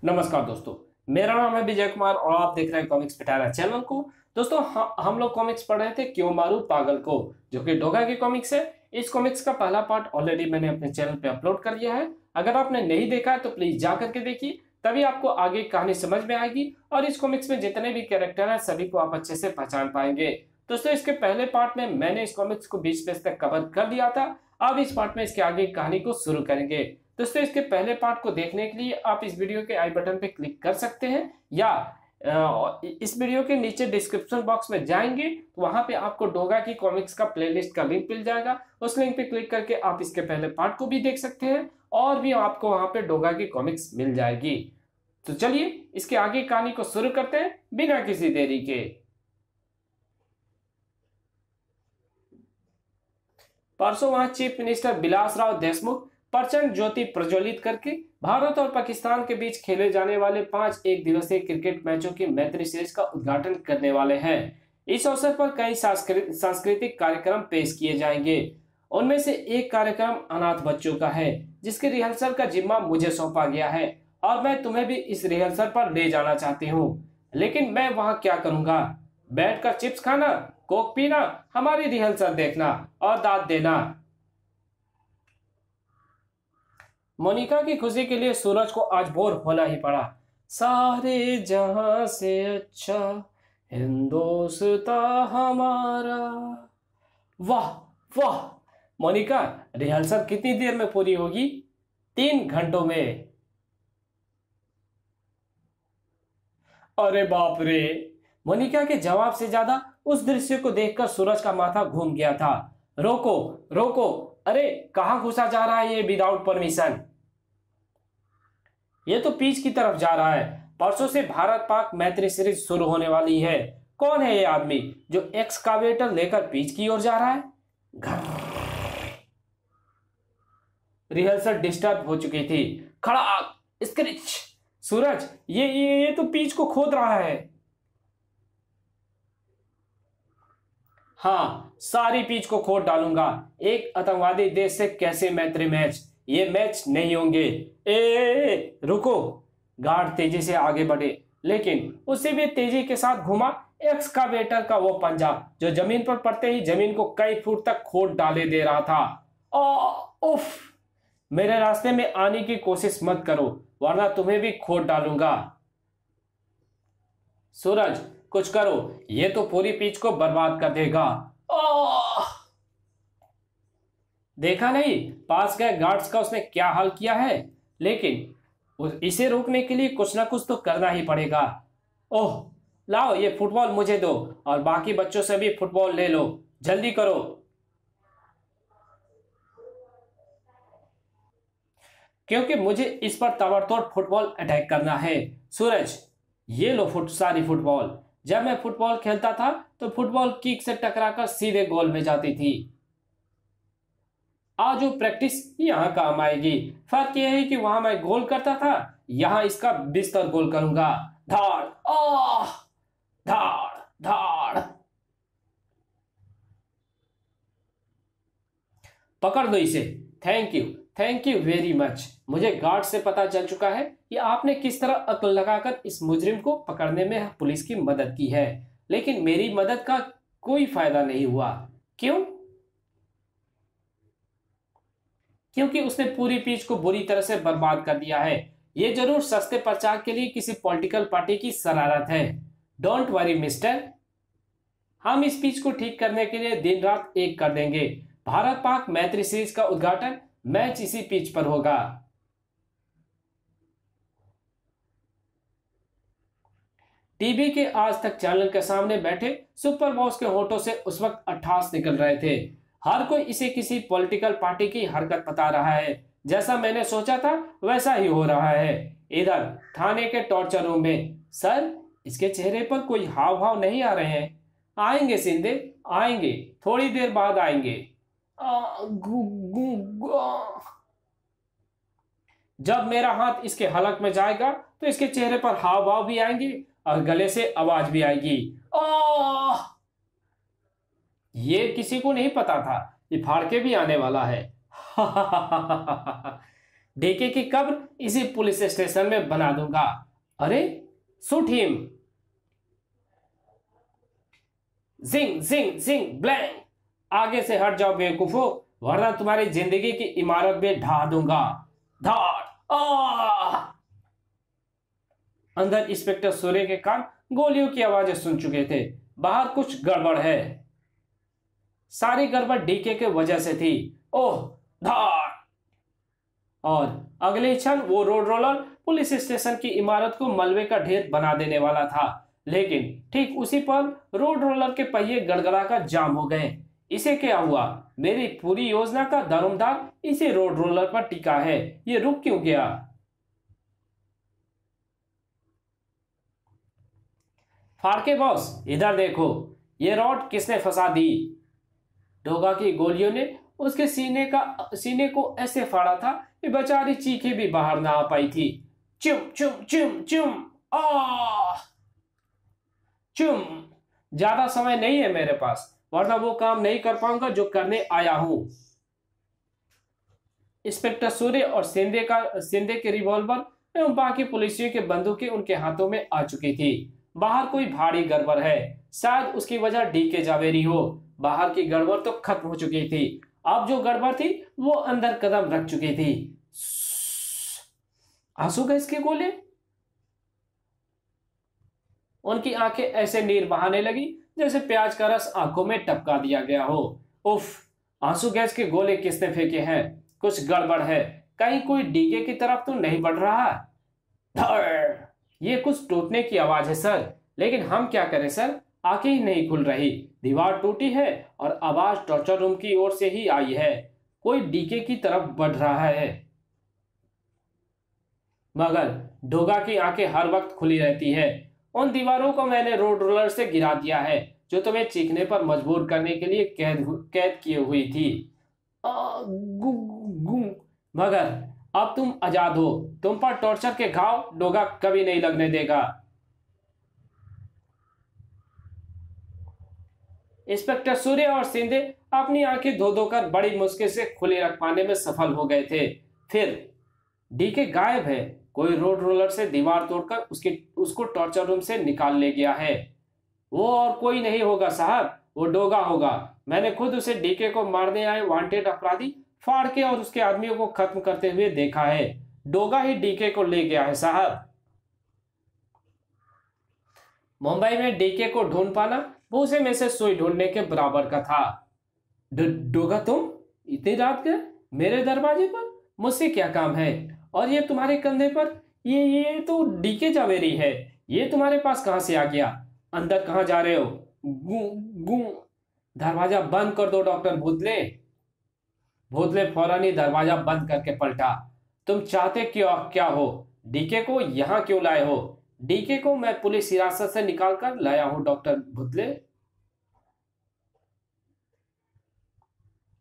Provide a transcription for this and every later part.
नमस्कार दोस्तों, मेरा नाम है विजय कुमार और आप देख रहे हैं कॉमिक्स पिटारा चैनल को। दोस्तों हम लोग कॉमिक्स पढ़ रहे थे क्यों मारू पागल को, जो कि डोगा की कॉमिक्स है। इस कॉमिक्स का पहला पार्ट ऑलरेडी मैंने अपने चैनल पे अपलोड कर दिया है। अगर आपने नहीं देखा है तो प्लीज जा करके देखिए, तभी आपको आगे कहानी समझ में आएगी और इस कॉमिक्स में जितने भी कैरेक्टर हैं सभी को आप अच्छे से पहचान पाएंगे। दोस्तों इसके पहले पार्ट में मैंने इस कॉमिक्स को 20 पेज तक कवर कर दिया था। अब इस पार्ट में इसके आगे कहानी को शुरू करेंगे। दोस्तों इसके पहले पार्ट को देखने के लिए आप इस वीडियो के आई बटन पे क्लिक कर सकते हैं या इस वीडियो के नीचे डिस्क्रिप्शन बॉक्स में जाएंगे तो वहां पे आपको डोगा की कॉमिक्स का प्लेलिस्ट का लिंक मिल जाएगा। उस लिंक पे क्लिक करके आप इसके पहले पार्ट को भी देख सकते हैं और भी आपको वहां पे डोगा की कॉमिक्स मिल जाएगी। तो चलिए इसके आगे कहानी को शुरू करते हैं बिना किसी देरी के। परसों वहां चीफ मिनिस्टर विलासराव देशमुख प्रचंड ज्योति प्रज्वलित करके भारत और पाकिस्तान के बीच खेले जाने वाले 5 एक दिवसीय क्रिकेट मैचों की मैत्री सीरीज का उद्घाटन करने वाले हैं। इस अवसर पर कई सांस्कृतिक कार्यक्रम पेश किए जाएंगे। उनमें से एक कार्यक्रम अनाथ बच्चों का है, जिसके रिहर्सल का जिम्मा मुझे सौंपा गया है और मैं तुम्हें भी इस रिहर्सल पर ले जाना चाहती हूँ। लेकिन मैं वहां क्या करूंगा? बैठकर चिप्स खाना, कोक पीना, हमारी रिहर्सल देखना और दाद देना। मोनिका की खुशी के लिए सूरज को आज बोर होना ही पड़ा। सारे जहां से अच्छा हिंदोस्ता हमारा। वाह वाह मोनिका, रिहर्सल कितनी देर में पूरी होगी? 3 घंटों में। अरे बाप रे! मोनिका के जवाब से ज्यादा उस दृश्य को देखकर सूरज का माथा घूम गया था। रोको रोको, अरे कहां घुसा जा रहा है ये विदाउट परमिशन? ये तो पिच की तरफ जा रहा है। परसों से भारत पाक मैत्री सीरीज शुरू होने वाली है। कौन है ये आदमी जो एक्सकावेटर लेकर पिच की ओर जा रहा है? रिहर्सल डिस्टर्ब हो चुकी थी। खड़ा स्क्रिच। सूरज, ये तो पिच को खोद रहा है। हाँ, सारी पिच को खोद डालूंगा। एक आतंकवादी देश से कैसे मैत्री मैच? ये मैच नहीं होंगे। ए रुको! गार्ड तेजी से आगे बढ़े, लेकिन उसे भी तेजी के साथ घुमा एक्सकावेटर का वो पंजा जो जमीन पर पड़ते ही जमीन को कई फुट तक खोद डाले दे रहा था। उफ! मेरे रास्ते में आने की कोशिश मत करो, वरना तुम्हें भी खोद डालूंगा। सूरज, कुछ करो, ये तो पूरी पिच को बर्बाद कर देगा। देखा नहीं पास गए गार्ड्स का उसने क्या हाल किया है? लेकिन इसे रोकने के लिए कुछ ना कुछ तो करना ही पड़ेगा। ओह, लाओ ये फुटबॉल मुझे दो और बाकी बच्चों से भी फुटबॉल ले लो, जल्दी करो। क्योंकि मुझे इस पर ताबड़तोड़ फुटबॉल अटैक करना है। सूरज, ये लो सारी फुटबॉल। जब मैं फुटबॉल खेलता था तो फुटबॉल किक से टकराकर सीधे गोल में जाती थी। आज वो प्रैक्टिस यहाँ काम आएगी। फर्क यह है कि वहां मैं गोल करता था, यहाँ इसका बिस्तर गोल करूंगा। धाड़, धाड़ धाड़। पकड़ दो इसे। Thank you very much. मुझे गार्ड से पता चल चुका है कि आपने किस तरह अक्ल लगाकर इस मुजरिम को पकड़ने में पुलिस की मदद की है, लेकिन मेरी मदद का कोई फायदा नहीं हुआ। क्यों? क्योंकि उसने पूरी पिच को बुरी तरह से बर्बाद कर दिया है। ये जरूर सस्ते प्रचार के लिए किसी पॉलिटिकल पार्टी की शरारत है। डोंट वरी मिस्टर, हम इस पिच को ठीक करने के लिए दिन रात एक कर देंगे। भारत पाक मैत्री सीरीज का उद्घाटन मैच इसी पिच पर होगा। टीवी के आज तक चैनल के सामने बैठे सुपर बॉस के होठों से उस वक्त अट्ठास निकल रहे थे। हर कोई इसे किसी पॉलिटिकल पार्टी की हरकत बता रहा है। जैसा मैंने सोचा था वैसा ही हो रहा है। इधर थाने के टॉर्चर रूम में, सर इसके चेहरे पर कोई हाव भाव नहीं आ रहे हैं। आएंगे शिंदे, आएंगे, थोड़ी देर बाद आएंगे। जब मेरा हाथ इसके हलक में जाएगा तो इसके चेहरे पर हाव भाव भी आएंगे और गले से आवाज भी आएगी। ये किसी को नहीं पता था, ये फाड़ के भी आने वाला है। डीके की कब्र इसी पुलिस स्टेशन में बना दूंगा। अरे शूट हिम। जिंग जिंग जिंग ब्लैंग। आगे से हट जाओ बेवकूफो, वरना तुम्हारी जिंदगी की इमारत में ढा दूंगा। धाड़। अंदर इंस्पेक्टर सूर्य के कान गोलियों की आवाजें सुन चुके थे। बाहर कुछ गड़बड़ है। सारी गड़बड़ डीके के वजह से थी। ओह धाड़। और अगले क्षण वो रोड रोलर पुलिस स्टेशन की इमारत को मलबे का ढेर बना देने वाला था। लेकिन ठीक उसी पर रोड रोलर के पहिए गड़गड़ाकर जाम हो गए। इसे क्या हुआ? मेरी पूरी योजना का दारोमदार इसी रोड रोलर पर टिका है। ये रुक क्यों गया? फाड़के बॉस, इधर देखो, ये रॉड किसने फंसा दी? डोगा की गोलियों ने उसके सीने को ऐसे फाड़ा था कि बेचारी चीखें भी बाहर ना आ पाई थी। चुम चुम चुम चुम। आ चुम। ज्यादा समय नहीं है मेरे पास, वरना वो काम नहीं कर पाऊंगा जो करने आया हूं। इंस्पेक्टर सूर्य और सिंधे के रिवॉल्वर एवं बाकी पुलिसियों के बंदूकें उनके हाथों में आ चुकी थी। बाहर कोई भारी गड़बड़ है, शायद उसकी वजह डीके जावेरी हो। बाहर की गड़बड़ तो खत्म हो चुकी थी, अब जो गड़बड़ थी वो अंदर कदम रख चुकी थी। आंसू गैस के गोले। उनकी आंखें ऐसे नीर बहाने लगी जैसे प्याज का रस आंखों में टपका दिया गया हो। उफ, आंसू गैस के गोले किसने फेंके हैं? कुछ गड़बड़ है, कहीं कोई डीके की तरफ तो नहीं बढ़ रहा? धड़। ये कुछ टूटने की आवाज है सर, लेकिन हम क्या करें सर, आंखें ही नहीं खुल रही। दीवार टूटी है और आवाज टॉर्चर रूम की ओर से ही आई है। कोई डीके की तरफ बढ़ रहा है। मगर डोगा की आंखें हर वक्त खुली रहती है। उन दीवारों को मैंने रोड रोलर से गिरा दिया है जो तुम्हें चीखने पर मजबूर करने के लिए कैद किए हुई थी। गु, गु, मगर अब तुम आजाद हो। तुम पर टॉर्चर के घाव डोगा कभी नहीं लगने देगा। इंस्पेक्टर सूर्य और सिंधे अपनी आंखें धो धोकर बड़ी मुश्किल से खुली रख पाने में सफल हो गए थे। फिर डीके गायब है। कोई रोड रोलर से दीवार तोड़कर उसको टॉर्चर रूम से निकाल ले गया है। वो और कोई नहीं होगा साहब, वो डोगा होगा। मैंने खुद उसे डीके को मारने आए वांटेड अपराधी फाड़के और उसके आदमियों को खत्म करते हुए देखा है। डोगा ही डीके को ले गया है साहब। मुंबई में डीके को ढूंढ पाना भूसे में से सुई ढूंढने के बराबर का था। डोगा, तुम इतनी रात के मेरे दरवाजे पर? मुझसे क्या काम है? और ये तुम्हारे कंधे पर ये तो डीके जावेरी है। ये तुम्हारे पास कहां से आ गया? अंदर कहां जा रहे हो? गू गू। दरवाजा बंद कर दो डॉक्टर भूतले। भूतले फौरन ही दरवाजा बंद करके पलटा। तुम चाहते क्या हो? डीके को यहां क्यों लाए हो? डीके को मैं पुलिस हिरासत से निकाल कर लाया हूं डॉक्टर भूतले।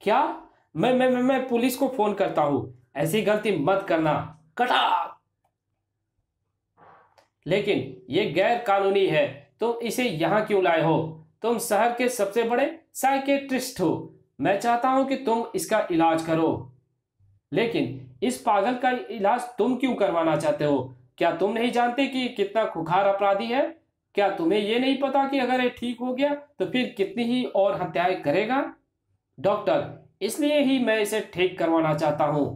क्या? मैं पुलिस को फोन करता हूं। ऐसी गलती मत करना। कटा। लेकिन यह गैर कानूनी है। तुम इसे यहां क्यों लाए हो? तुम शहर के सबसे बड़े साइकेट्रिस्ट हो। मैं चाहता हूं कि तुम इसका इलाज करो। लेकिन इस पागल का इलाज तुम क्यों करवाना चाहते हो? क्या तुम नहीं जानते कि कितना खुखार अपराधी है? क्या तुम्हें यह नहीं पता कि अगर ये ठीक हो गया तो फिर कितनी ही और हत्याएं करेगा? डॉक्टर, इसलिए ही मैं इसे ठीक करवाना चाहता हूं।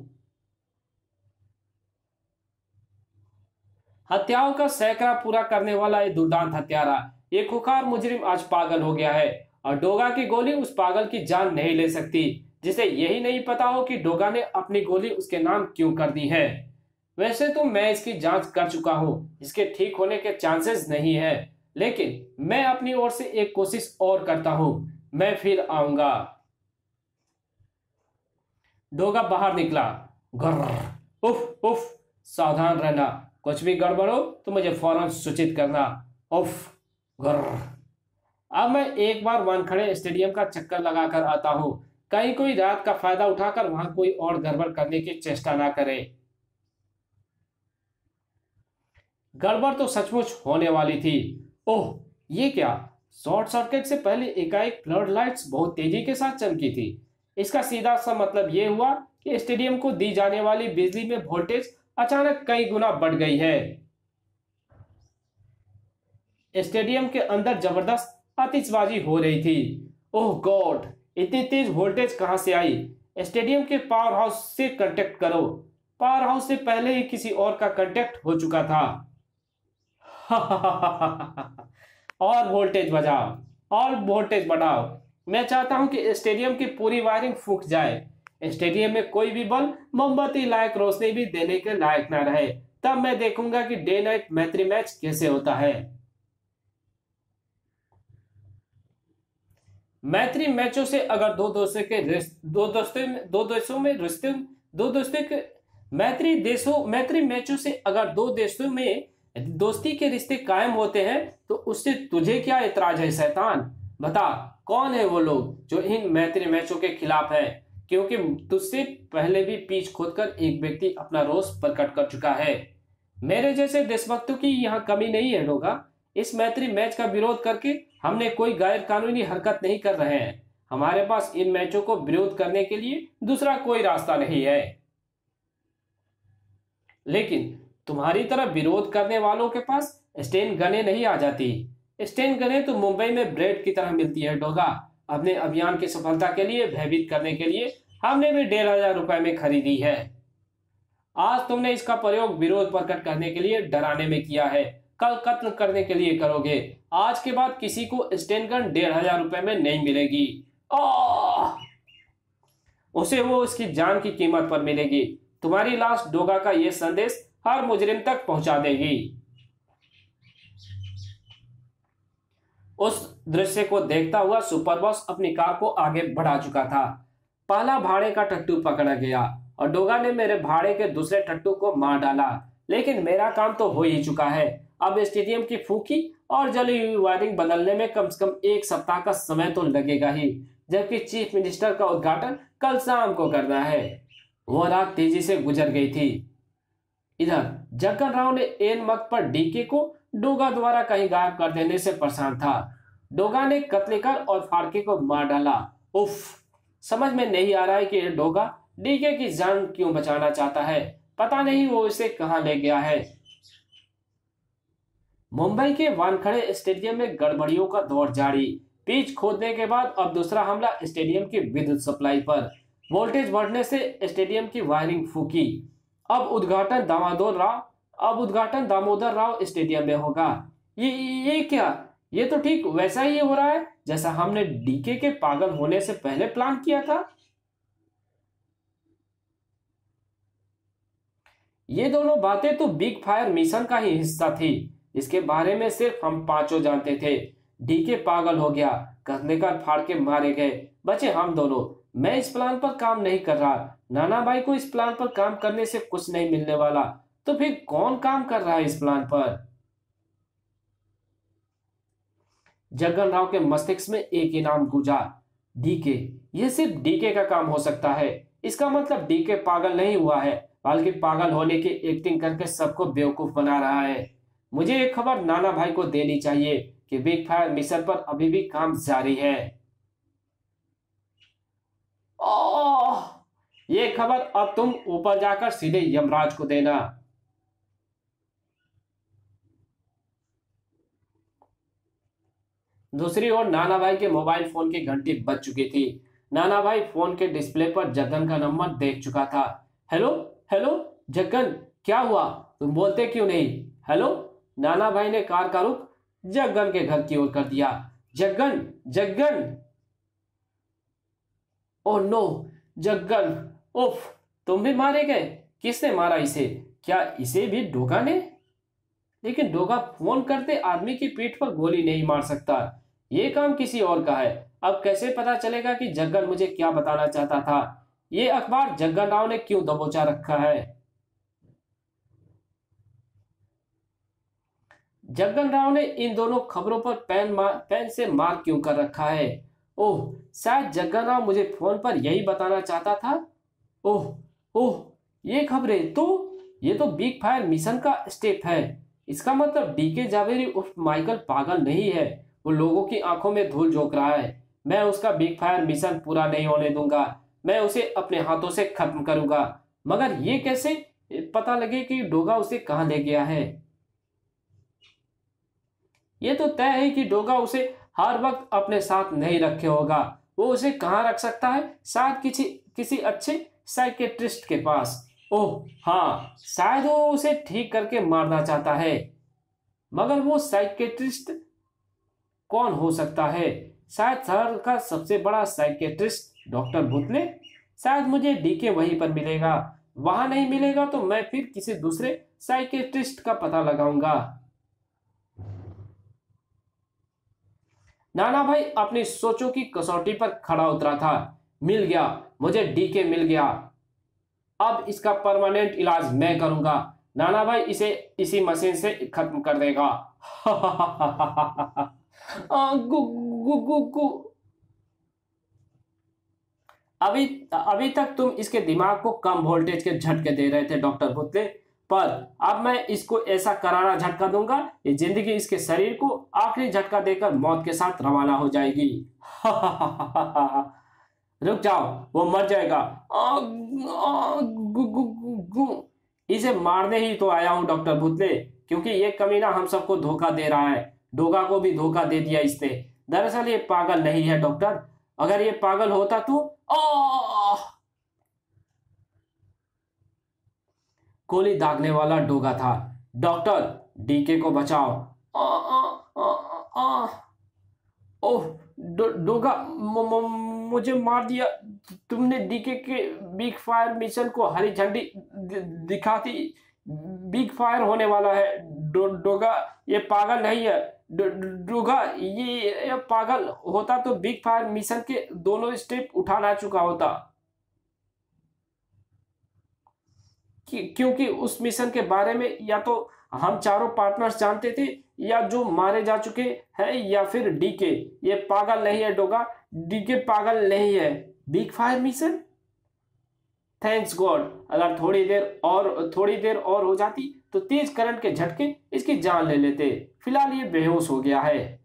हत्याओं का सैकड़ा पूरा करने वाला ये दुर्दांत हत्यारा, ये खुखार मुजरिम आज पागल हो गया है और डोगा की गोली उस पागल की जान नहीं ले सकती जिसे यही नहीं पता हो कि डोगा ने अपनी गोली उसके नाम क्यों कर दी है। वैसे तो मैं इसकी जांच कर चुका हूं, इसके ठीक होने के चांसेस नहीं है, लेकिन मैं अपनी ओर से एक कोशिश और करता हूं। मैं फिर आऊंगा। डोगा बाहर निकला। घर। उफ उफ। सावधान रहना, कुछ भी गड़बड़ हो तो मुझे फौरन सूचित करना। उफ। घर। अब मैं एक बार वानखड़े स्टेडियम का चक्कर लगाकर आता हूं, कहीं कोई रात का फायदा उठाकर वहां कोई और गड़बड़ करने की चेष्टा ना करे। गड़बड़ तो सचमुच होने वाली थी। ओह, ये क्या? शॉर्ट सर्किट से पहले एकाएक फ्लड लाइट्स बहुत तेजी के साथ चमकी थी। इसका सीधा सा मतलब यह हुआ कि स्टेडियम को दी जाने वाली बिजली में वोल्टेज अचानक कई गुना बढ़ गई है। स्टेडियम के अंदर जबरदस्त आतिशबाजी हो रही थी। ओह गॉड, इतनी तेज वोल्टेज कहां से आई? स्टेडियम के पावर हाउस से कांटेक्ट करो। पावर हाउस से पहले ही किसी और का कांटेक्ट हो चुका था। और वोल्टेज बजाओ, और वोल्टेज बढ़ाओ। मैं चाहता हूं कि स्टेडियम की पूरी वायरिंग फूक जाए। स्टेडियम में कोई भी बल्ब मोमबत्ती लायक रोशनी भी देने के लायक न रहे। तब मैं देखूंगा कि डे नाइट मैत्री मैच कैसे होता है। मैत्री मैचों से अगर मैत्री मैचों से अगर दो देशों में दोस्ती के रिश्ते कायम होते हैं तो उससे तुझे क्या इतराज है शैतान? बता, कौन है वो लोग जो इन मैत्री मैचों के खिलाफ है? क्योंकि तुझसे पहले भी पीछ खोदकर एक व्यक्ति अपना रोष प्रकट कर चुका है। मेरे जैसे देशभक्तों की यहाँ कमी नहीं है लोगा। इस मैत्री मैच का विरोध करके हमने कोई गैर कानूनी हरकत नहीं कर रहे हैं। हमारे पास इन मैचों को विरोध करने के लिए दूसरा कोई रास्ता नहीं है। लेकिन तुम्हारी तरह विरोध करने वालों के पास स्टेन गने नहीं आ जाती। स्टेन गने तो मुंबई में ब्रेड की तरह मिलती है डोगा। अपने अभियान की सफलता के लिए भयभीत करने के लिए हमने भी 1500 रुपए में खरीदी है। आज तुमने इसका प्रयोग विरोध प्रकट करने के लिए डराने में किया है, कल कत्ल करने के लिए करोगे। आज के बाद किसी को स्टेन गन 1500 रुपए में नहीं मिलेगी। उसे वो उसकी जान की कीमत पर मिलेगी। तुम्हारी लाश डोगा का ये संदेश हर मुजरिम तक पहुंचा देगी। उस दृश्य को देखता हुआ सुपरबॉस अपनी कार को आगे बढ़ा चुका था। पहला भाड़े का टट्टू पकड़ा गया और डोगा ने मेरे भाड़े के दूसरे टट्टू को मार डाला। लेकिन मेरा काम तो हो ही चुका है। अब स्टेडियम की फूकी और जली हुई वायरिंग बदलने में कम से कम 1 सप्ताह का समय तो लगेगा ही, जबकि चीफ मिनिस्टर का उद्घाटन कल शाम को करना है। वो रात तेजी से गुजर गई थी। इधर जग्गन राव ने एन वक्त पर डीके को डोगा द्वारा कहीं गायब कर देने से परेशान था। डोगा ने कत्लेकर और फाड़के को मार डाला। उफ, समझ में नहीं आ रहा है कि डोगा डीके की जान क्यों बचाना चाहता है। पता नहीं वो इसे कहां ले गया है। मुंबई के वानखेड़े स्टेडियम में गड़बड़ियों का दौर जारी। पिच खोदने के बाद अब दूसरा हमला स्टेडियम की विद्युत सप्लाई पर। वोल्टेज बढ़ने से स्टेडियम की वायरिंग फूकी। अब उद्घाटन दामोदर राव स्टेडियम में होगा। ये क्या? ये तो ठीक वैसा ही हो रहा है जैसा हमने डीके के पागल होने से पहले प्लान किया था। ये दोनों बातें तो बिग फायर मिशन का ही हिस्सा थी। इसके बारे में सिर्फ हम पांचों जानते थे। डीके पागल हो गया, कत्लेकर फाड़ के मारे गए, बचे हम दोनों। मैं इस प्लान पर काम नहीं कर रहा। नाना भाई को इस प्लान पर काम करने से कुछ नहीं मिलने वाला। तो फिर कौन काम कर रहा है इस प्लान पर? जग्गन राव के मस्तिष्क में एक इनाम गूंजा। डीके, ये सिर्फ डीके का काम हो सकता है। इसका मतलब डीके पागल नहीं हुआ है, बल्कि पागल होने की एक्टिंग करके सबको बेवकूफ बना रहा है। मुझे एक खबर नाना भाई को देनी चाहिए कि बिग फायर मिशन पर अभी भी काम जारी है। ओह, ये खबर अब तुम ऊपर जाकर सीधे यमराज को देना। दूसरी ओर नाना भाई के मोबाइल फोन की घंटी बज चुकी थी। नाना भाई फोन के डिस्प्ले पर जग्गन का नंबर देख चुका था। हेलो हेलो जग्गन, क्या हुआ? तुम बोलते क्यों नहीं? हेलो। नाना भाई ने कार का रुख जग्गन के घर की ओर कर दिया। जग्गन, जग्गन। ओह नो, जग्गन, उफ, तुम भी मारे गए? किसने मारा इसे? क्या इसे भी डोगा ने? लेकिन डोगा फोन करते आदमी की पीठ पर गोली नहीं मार सकता। ये काम किसी और का है। अब कैसे पता चलेगा कि जग्गन मुझे क्या बताना चाहता था? ये अखबार जग्गन राव ने क्यों दबोचा रखा है? जग्गन राव ने इन दोनों खबरों पर पेन से मार्क क्यों कर रखा है? ओह, शायद जग्गन राव मुझे फोन पर यही बताना चाहता था। ओह ओह, ये खबरें तो ये तो बिग फायर मिशन का स्टेप है। इसका मतलब डीके जावेरी उर्फ माइकल पागल नहीं है। वो लोगों की आंखों में धूल झोंक रहा है। मैं उसका बिग फायर मिशन पूरा नहीं होने दूंगा। मैं उसे अपने हाथों से खत्म करूंगा। मगर ये कैसे पता लगे कि डोगा उसे कहाँ ले गया है? ये तो तय है कि डोगा उसे हर वक्त अपने साथ नहीं रखे होगा। वो उसे कहाँ रख सकता है? शायद किसी किसी अच्छे साइकेट्रिस्ट के पास। ओह हाँ, शायद वो उसे ठीक करके मारना चाहता है। मगर वो साइकेट्रिस्ट कौन हो सकता है? शायद शहर का सबसे बड़ा साइकेट्रिस्ट डॉक्टर भुतले। शायद मुझे डीके वहीं पर मिलेगा। वहां नहीं मिलेगा तो मैं फिर किसी दूसरे साइकेट्रिस्ट का पता लगाऊंगा। नाना भाई अपनी सोचों की कसौटी पर खड़ा उतरा था। मिल गया, मुझे डीके मिल गया। अब इसका परमानेंट इलाज मैं करूंगा। नाना भाई इसे इसी मशीन से खत्म कर देगा। गु, गु, गु, गु। अभी अभी तक तुम इसके दिमाग को कम वोल्टेज के झटके दे रहे थे डॉक्टर भुतले, पर अब मैं इसको ऐसा करारा झटका दूंगा ये जिंदगी इसके शरीर को आखिरी झटका देकर मौत के साथ रवाना हो जाएगी। रुक जाओ, वो मर जाएगा। गु, गु, गु, गु। इसे मारने ही तो आया हूं डॉक्टर भुतले, क्योंकि ये कमीना हम सबको धोखा दे रहा है। डोगा को भी धोखा दे दिया इसने। दरअसल ये पागल नहीं है डॉक्टर। अगर ये पागल होता तो गोली दागने वाला डोगा था। डॉक्टर, डीके को बचाओ। आ, आ, आ, आ, ओह डोगा, मुझे मार दिया। तुमने डीके के बिग फायर मिशन को हरी झंडी दिखा दी। बिग फायर होने वाला है। डोगा ये पागल नहीं है। डोगा ये पागल होता तो बिग फायर मिशन के दोनों स्टेप उठा ना चुका होता। क्योंकि उस मिशन के बारे में या तो हम चारों पार्टनर्स जानते थे, या जो मारे जा चुके हैं, या फिर डीके। ये पागल नहीं है डोगा, डीके पागल नहीं है। Big fire mission, thanks God. अगर थोड़ी देर और हो जाती तो तेज करंट के झटके इसकी जान ले लेते। फिलहाल ये बेहोश हो गया है।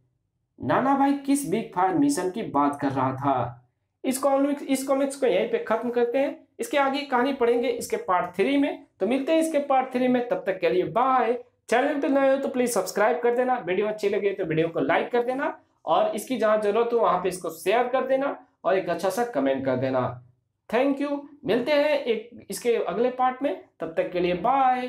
नाना भाई किस बिग फायर मिशन की बात कर रहा था? इस कॉमिक्स को यहीं पे खत्म करते हैं। इसके आगे कहानी पढ़ेंगे इसके पार्ट 3 में। तो मिलते हैं इसके पार्ट 3 में, तब तक के लिए बाय। चैनल पे नए हो तो प्लीज सब्सक्राइब कर देना। वीडियो अच्छी लगे तो वीडियो को लाइक कर देना, और इसकी जहां जरूरत हो वहां पे इसको शेयर कर देना, और एक अच्छा सा कमेंट कर देना। Thank you. मिलते हैं एक इसके अगले पार्ट में, तब तक के लिए बाय।